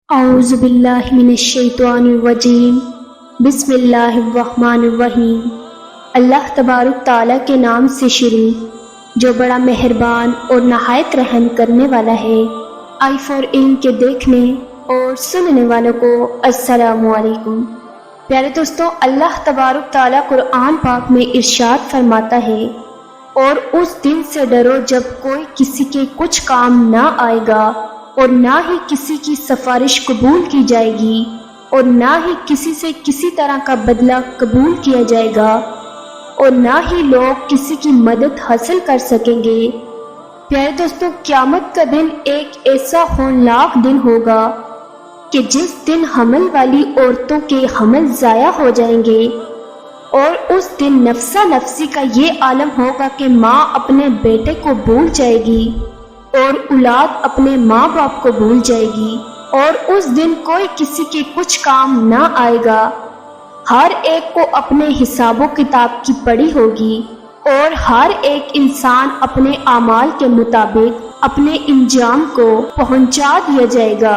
اعوذ باللہ من الشیطان الرجیم بسم اللہ الرحمن الرحیم۔ اللہ تبارک تعالیٰ کے نام سے شروع جو بڑا مہربان اور نہایت رحم کرنے والا ہے۔ آئی فار علم کے دیکھنے اور سننے والوں کو السلام علیکم۔ پیارے دوستو، اللہ تبارک تعالیٰ قرآن پاک میں ارشاد فرماتا ہے، اور اس دن سے ڈرو جب کوئی کسی کے کچھ کام نہ آئے گا، اور نہ ہی کسی کی سفارش قبول کی جائے گی، اور نہ ہی کسی سے کسی طرح کا بدلہ قبول کیا جائے گا، اور نہ ہی لوگ کسی کی مدد حاصل کر سکیں گے۔ پیارے دوستو، قیامت کا دن ایک ایسا ہولناک دن ہوگا کہ جس دن حمل والی عورتوں کے حمل ضائع ہو جائیں گے، اور اس دن نفسا نفسی کا یہ عالم ہوگا کہ ماں اپنے بیٹے کو بھول جائے گی اور اولاد اپنے ماں باپ کو بھول جائے گی، اور اس دن کوئی کسی کے کچھ کام نہ آئے گا۔ ہر ایک کو اپنے حساب و کتاب کی پڑی ہوگی، اور ہر ایک انسان اپنے اعمال کے مطابق اپنے انجام کو پہنچا دیا جائے گا۔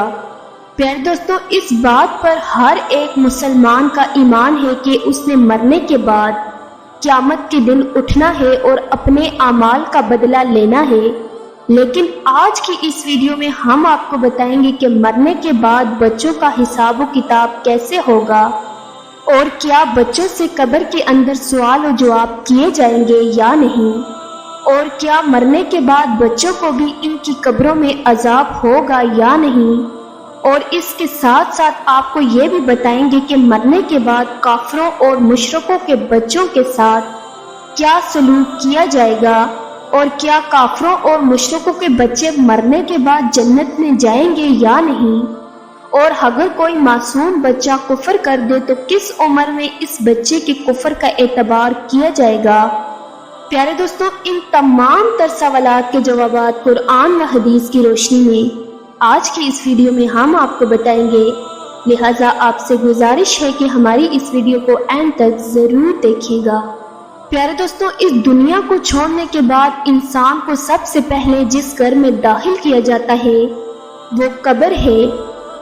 پیارے دوستو، اس بات پر ہر ایک مسلمان کا ایمان ہے کہ اس نے مرنے کے بعد قیامت کے دن اٹھنا ہے اور اپنے اعمال کا بدلہ لینا ہے۔ لیکن آج کی اس ویڈیو میں ہم آپ کو بتائیں گے کہ مرنے کے بعد بچوں کا حساب و کتاب کیسے ہوگا، اور کیا بچوں سے قبر کے اندر سوال و جواب کیے جائیں گے یا نہیں، اور کیا مرنے کے بعد بچوں کو بھی ان کی قبروں میں عذاب ہوگا یا نہیں، اور اس کے ساتھ ساتھ آپ کو یہ بھی بتائیں گے کہ مرنے کے بعد کافروں اور مشرکوں کے بچوں کے ساتھ کیا سلوک کیا جائے گا، اور کیا کافروں اور مشرکوں کے بچے مرنے کے بعد جنت میں جائیں گے یا نہیں، اور اگر کوئی معصوم بچہ کفر کر دے تو کس عمر میں اس بچے کے کفر کا اعتبار کیا جائے گا۔ پیارے دوستو، ان تمام تر سوالات کے جوابات قرآن و حدیث کی روشنی میں آج کی اس ویڈیو میں ہم آپ کو بتائیں گے، لہٰذا آپ سے گزارش ہے کہ ہماری اس ویڈیو کو اینڈ تک ضرور دیکھیے گا۔ پیارے دوستو، اس دنیا کو چھوڑنے کے بعد انسان کو سب سے پہلے جس گھر میں داخل کیا جاتا ہے وہ قبر ہے۔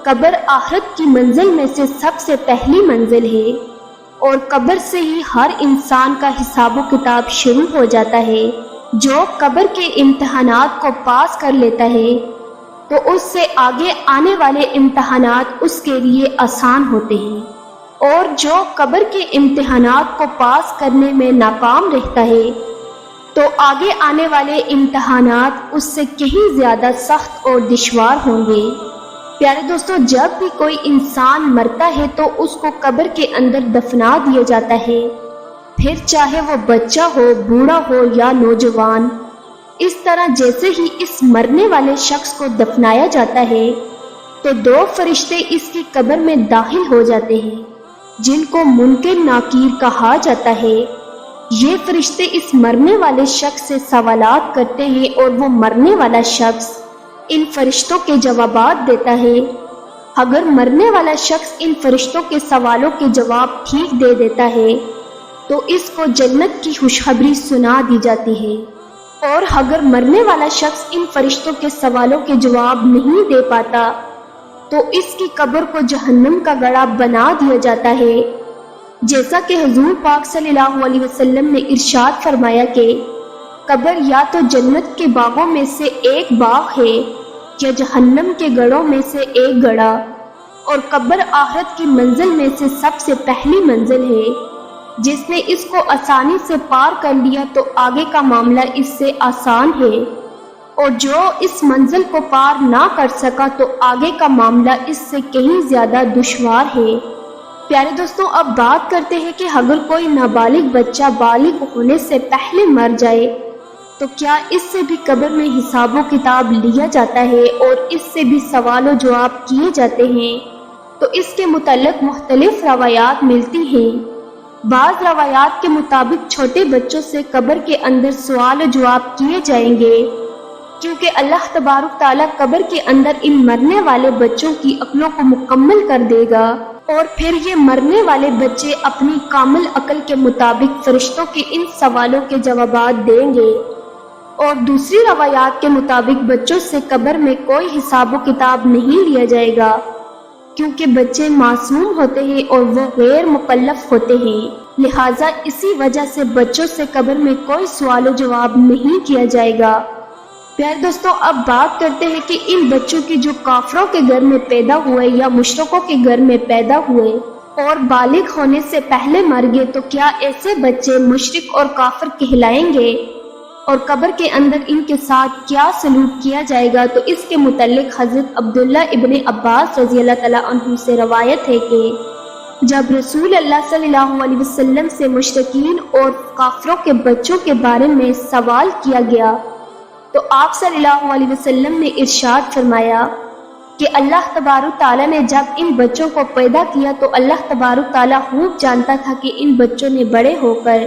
قبر آخرت کی منزل میں سے سب سے پہلی منزل ہے، اور قبر سے ہی ہر انسان کا حساب و کتاب شروع ہو جاتا ہے۔ جو قبر کے امتحانات کو پاس کر لیتا ہے تو اس سے آگے آنے والے امتحانات اس کے لیے آسان ہوتے ہیں، اور جو قبر کے امتحانات کو پاس کرنے میں ناکام رہتا ہے تو آگے آنے والے امتحانات اس سے کہیں زیادہ سخت اور دشوار ہوں گے۔ پیارے دوستو، جب بھی کوئی انسان مرتا ہے تو اس کو قبر کے اندر دفنا دیا جاتا ہے، پھر چاہے وہ بچہ ہو، بوڑھا ہو یا نوجوان۔ اس طرح جیسے ہی اس مرنے والے شخص کو دفنایا جاتا ہے تو دو فرشتے اس کی قبر میں داخل ہو جاتے ہیں، جن کو منکر ناکیر کہا جاتا ہے۔ یہ فرشتے اس مرنے والے شخص سے سوالات کرتے ہیں، اور وہ مرنے والا شخص ان فرشتوں کے جوابات دیتا ہے۔ اگر مرنے والا شخص ان فرشتوں کے سوالوں کے جواب ٹھیک دے دیتا ہے تو اس کو جنت کی خوشخبری سنا دی جاتی ہے، اور اگر مرنے والا شخص ان فرشتوں کے سوالوں کے جواب نہیں دے پاتا تو اس کی قبر کو جہنم کا گڑھا بنا دیا جاتا ہے۔ جیسا کہ حضور پاک صلی اللہ علیہ وسلم نے ارشاد فرمایا کہ قبر یا تو جنت کے باغوں میں سے ایک باغ ہے یا جہنم کے گڑھوں میں سے ایک گڑھا، اور قبر آخرت کی منزل میں سے سب سے پہلی منزل ہے۔ جس نے اس کو آسانی سے پار کر لیا تو آگے کا معاملہ اس سے آسان ہے، اور جو اس منزل کو پار نہ کر سکا تو آگے کا معاملہ اس سے کہیں زیادہ دشوار ہے۔ پیارے دوستوں، اب بات کرتے ہیں کہ اگر کوئی نابالغ بچہ بالغ ہونے سے پہلے مر جائے تو کیا اس سے بھی قبر میں حساب و کتاب لیا جاتا ہے، اور اس سے بھی سوال و جواب کیے جاتے ہیں؟ تو اس کے متعلق مختلف روایات ملتی ہیں۔ بعض روایات کے مطابق چھوٹے بچوں سے قبر کے اندر سوال و جواب کیے جائیں گے، کیونکہ اللہ تبارک تعالیٰ قبر کے اندر ان مرنے والے بچوں کی عقلوں کو مکمل کر دے گا، اور پھر یہ مرنے والے بچے اپنی کامل عقل کے مطابق فرشتوں کے ان سوالوں کے جوابات دیں گے۔ اور دوسری روایات کے مطابق بچوں سے قبر میں کوئی حساب و کتاب نہیں لیا جائے گا، کیونکہ بچے معصوم ہوتے ہیں اور وہ غیر مکلف ہوتے ہیں، لہٰذا اسی وجہ سے بچوں سے قبر میں کوئی سوال و جواب نہیں کیا جائے گا۔ پیارے دوستوں، اب بات کرتے ہیں کہ ان بچوں کی جو کافروں کے گھر میں پیدا ہوئے یا مشرکوں کے گھر میں پیدا ہوئے اور بالغ ہونے سے پہلے مر گئے، تو کیا ایسے بچے مشرک اور کافر کہلائیں گے، اور قبر کے اندر ان کے ساتھ کیا سلوک کیا جائے گا؟ تو اس کے متعلق حضرت عبداللہ ابن عباس رضی اللہ تعالیٰ عنہ سے روایت ہے کہ جب رسول اللہ صلی اللہ علیہ وسلم سے مشرکین اور کافروں کے بچوں کے بارے میں سوال کیا گیا تو آپ صلی اللہ علیہ وسلم نے ارشاد فرمایا کہ اللہ تبارک تعالیٰ نے جب ان بچوں کو پیدا کیا تو اللہ تبارک تعالیٰ خوب جانتا تھا کہ ان بچوں نے بڑے ہو کر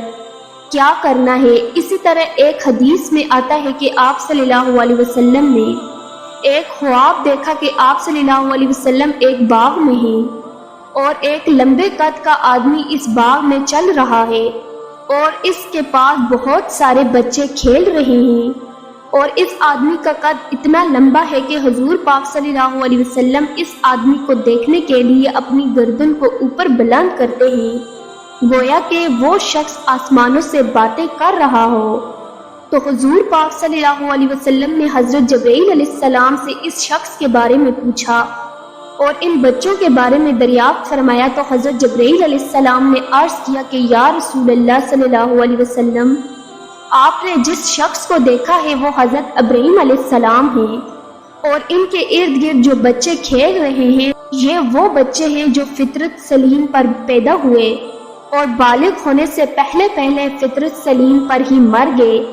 کیا کرنا ہے۔ اسی طرح ایک حدیث میں آتا ہے کہ آپ صلی اللہ علیہ وسلم نے ایک خواب دیکھا کہ آپ صلی اللہ علیہ وسلم ایک باغ میں ہیں اور ایک لمبے قد کا آدمی اس باغ میں چل رہا ہے اور اس کے پاس بہت سارے بچے کھیل رہے ہیں، اور اس آدمی کا قد اتنا لمبا ہے کہ حضور پاک صلی اللہ علیہ وسلم اس آدمی کو دیکھنے کے لیے اپنی گردن کو اوپر بلند کرتے ہیں، گویا کہ وہ شخص آسمانوں سے باتیں کر رہا ہو۔ تو حضور پاک صلی اللہ علیہ وسلم نے حضرت جبرائیل علیہ السلام سے اس شخص کے بارے میں پوچھا اور ان بچوں کے بارے میں دریافت فرمایا، تو حضرت جبرائیل علیہ السلام نے عرض کیا کہ یا رسول اللہ صلی اللہ علیہ وسلم، آپ نے جس شخص کو دیکھا ہے وہ حضرت ابراہیم علیہ السلام ہیں، اور ان کے ارد گرد جو بچے کھیل رہے ہیں یہ وہ بچے ہیں جو فطرت سلیم پر پیدا ہوئے اور بالغ ہونے سے پہلے فطرت سلیم پر ہی مر گئے،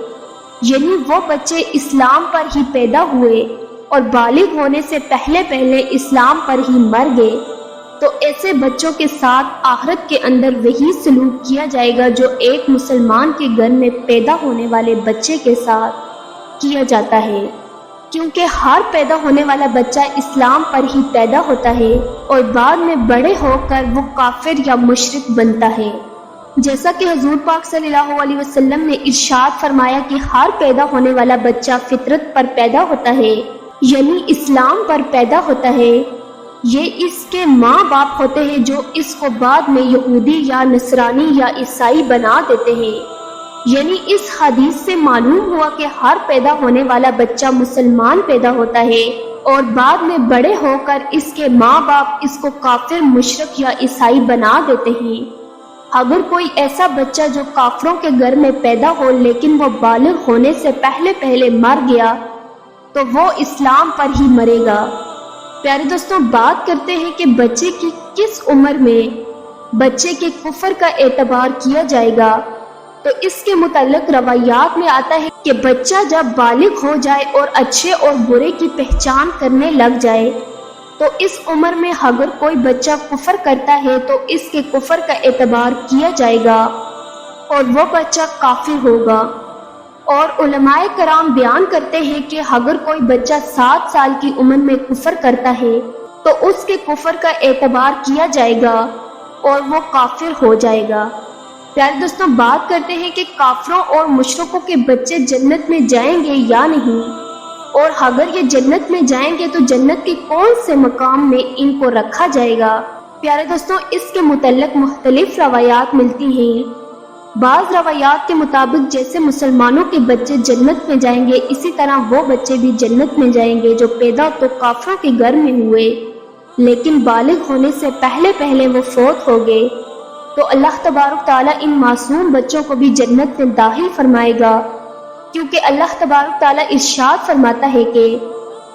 یعنی وہ بچے اسلام پر ہی پیدا ہوئے اور بالغ ہونے سے پہلے اسلام پر ہی مر گئے۔ تو ایسے بچوں کے ساتھ آخرت کے اندر وہی سلوک کیا جائے گا جو ایک مسلمان کے گھر میں پیدا ہونے والے بچے کے ساتھ کیا جاتا ہے، کیونکہ ہر پیدا ہونے والا بچہ اسلام پر ہی پیدا ہوتا ہے اور بعد میں بڑے ہو کر وہ کافر یا مشرک بنتا ہے، جیسا کہ حضور پاک صلی اللہ علیہ وسلم نے ارشاد فرمایا کہ ہر پیدا ہونے والا بچہ فطرت پر پیدا ہوتا ہے، یعنی اسلام پر پیدا ہوتا ہے۔ یہ اس کے ماں باپ ہوتے ہیں جو اس کو بعد میں یہودی یا نصرانی یا عیسائی بنا دیتے ہیں، یعنی اس حدیث سے معلوم ہوا کہ ہر پیدا ہونے والا بچہ مسلمان پیدا ہوتا ہے اور بعد میں بڑے ہو کر اس کے ماں باپ اس کو کافر، مشرک یا عیسائی بنا دیتے ہیں۔ اگر کوئی ایسا بچہ جو کافروں کے گھر میں پیدا ہو لیکن وہ بالغ ہونے سے پہلے مر گیا تو وہ اسلام پر ہی مرے گا۔ پیارے دوستوں، بات کرتے ہیں کہ بچے کی کس عمر میں بچے کے کفر کا اعتبار کیا جائے گا، تو اس کے متعلق روایات میں آتا ہے کہ بچہ جب بالغ ہو جائے اور اچھے اور برے کی پہچان کرنے لگ جائے تو اس عمر میں اگر کوئی بچہ کفر کرتا ہے تو اس کے کفر کا اعتبار کیا جائے گا اور وہ بچہ کافر ہوگا۔ اور علماء کرام بیان کرتے ہیں کہ اگر کوئی بچہ 7 سال کی عمر میں کفر کرتا ہے تو اس کے کفر کا اعتبار کیا جائے گا اور وہ کافر ہو جائے گا۔ پیارے دوستوں، بات کرتے ہیں کہ کافروں اور مشرکوں کے بچے جنت میں جائیں گے یا نہیں، اور اگر یہ جنت میں جائیں گے تو جنت کے کون سے مقام میں ان کو رکھا جائے گا۔ پیارے دوستوں، اس کے متعلق مختلف روایات ملتی ہیں۔ بعض روایات کے مطابق جیسے مسلمانوں کے بچے جنت میں جائیں گے اسی طرح وہ بچے بھی جنت میں جائیں گے جو پیدا تو کافروں کے گھر میں ہوئے لیکن بالغ ہونے سے پہلے وہ فوت ہو گئے، تو اللہ تبارک تعالیٰ ان معصوم بچوں کو بھی جنت میں داخل فرمائے گا، کیونکہ اللہ تبارک تعالیٰ ارشاد فرماتا ہے کہ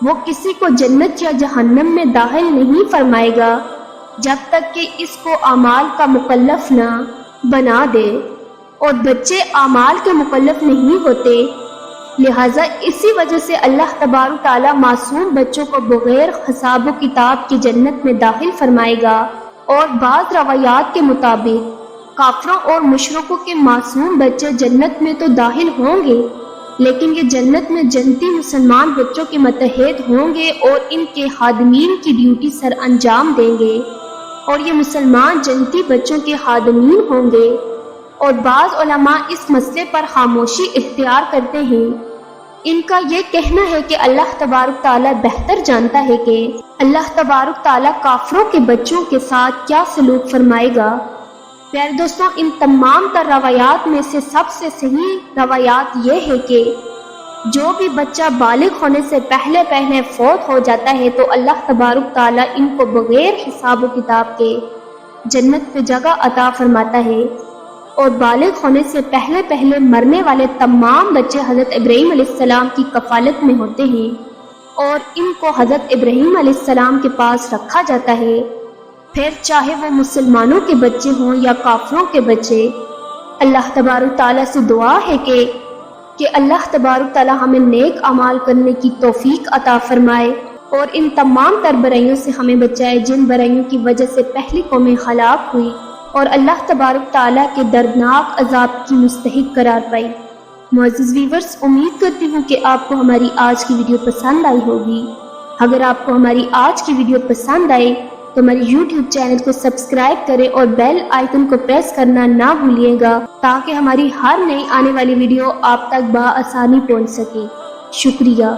وہ کسی کو جنت یا جہنم میں داخل نہیں فرمائے گا جب تک کہ اس کو اعمال کا مکلف نہ بنا دے، اور بچے اعمال کے مکلف نہیں ہوتے، لہٰذا اسی وجہ سے اللہ تبارک تعالیٰ معصوم بچوں کو بغیر حساب و کتاب کی جنت میں داخل فرمائے گا۔ اور بعض روایات کے مطابق کافروں اور مشرکوں کے معصوم بچے جنت میں تو داخل ہوں گے لیکن یہ جنت میں جنتی مسلمان بچوں کے متحد ہوں گے اور ان کے خادمین کی ڈیوٹی سر انجام دیں گے، اور یہ مسلمان جنتی بچوں کے خادمین ہوں گے۔ اور بعض علماء اس مسئلے پر خاموشی اختیار کرتے ہیں ان کا یہ کہنا ہے کہ اللہ تبارک تعالیٰ بہتر جانتا ہے کہ اللہ تبارک تعالیٰ کافروں کے بچوں کے ساتھ کیا سلوک فرمائے گا۔ پیارے دوستوں، ان تمام تر روایات میں سے سب سے صحیح روایات یہ ہے کہ جو بھی بچہ بالغ ہونے سے پہلے فوت ہو جاتا ہے تو اللہ تبارک تعالیٰ ان کو بغیر حساب و کتاب کے جنت پہ جگہ عطا فرماتا ہے، اور بالغ ہونے سے پہلے مرنے والے تمام بچے حضرت ابراہیم علیہ السلام کی کفالت میں ہوتے ہیں، اور ان کو حضرت ابراہیم علیہ السلام کے پاس رکھا جاتا ہے، پھر چاہے وہ مسلمانوں کے بچے ہوں یا کافروں کے بچے۔ اللہ تبارک تعالیٰ سے دعا ہے کہ اللہ تبارک تعالیٰ ہمیں نیک اعمال کرنے کی توفیق عطا فرمائے اور ان تمام تر برائیوں سے ہمیں بچائے جن برائیوں کی وجہ سے پہلی قومیں ہلاک ہوئی اور اللہ تبارک تعالیٰ کے دردناک عذاب کی مستحق قرار پائی۔ معزز ویورز، امید کرتی ہوں کہ آپ کو ہماری آج کی ویڈیو پسند آئی ہوگی۔ اگر آپ کو ہماری آج کی ویڈیو پسند آئے تو ہماری YouTube چینل کو سبسکرائب کریں اور بیل آئیکن کو پریس کرنا نہ بھولیے گا تاکہ ہماری ہر نئی آنے والی ویڈیو آپ تک بآسانی پہنچ سکے۔ شکریہ۔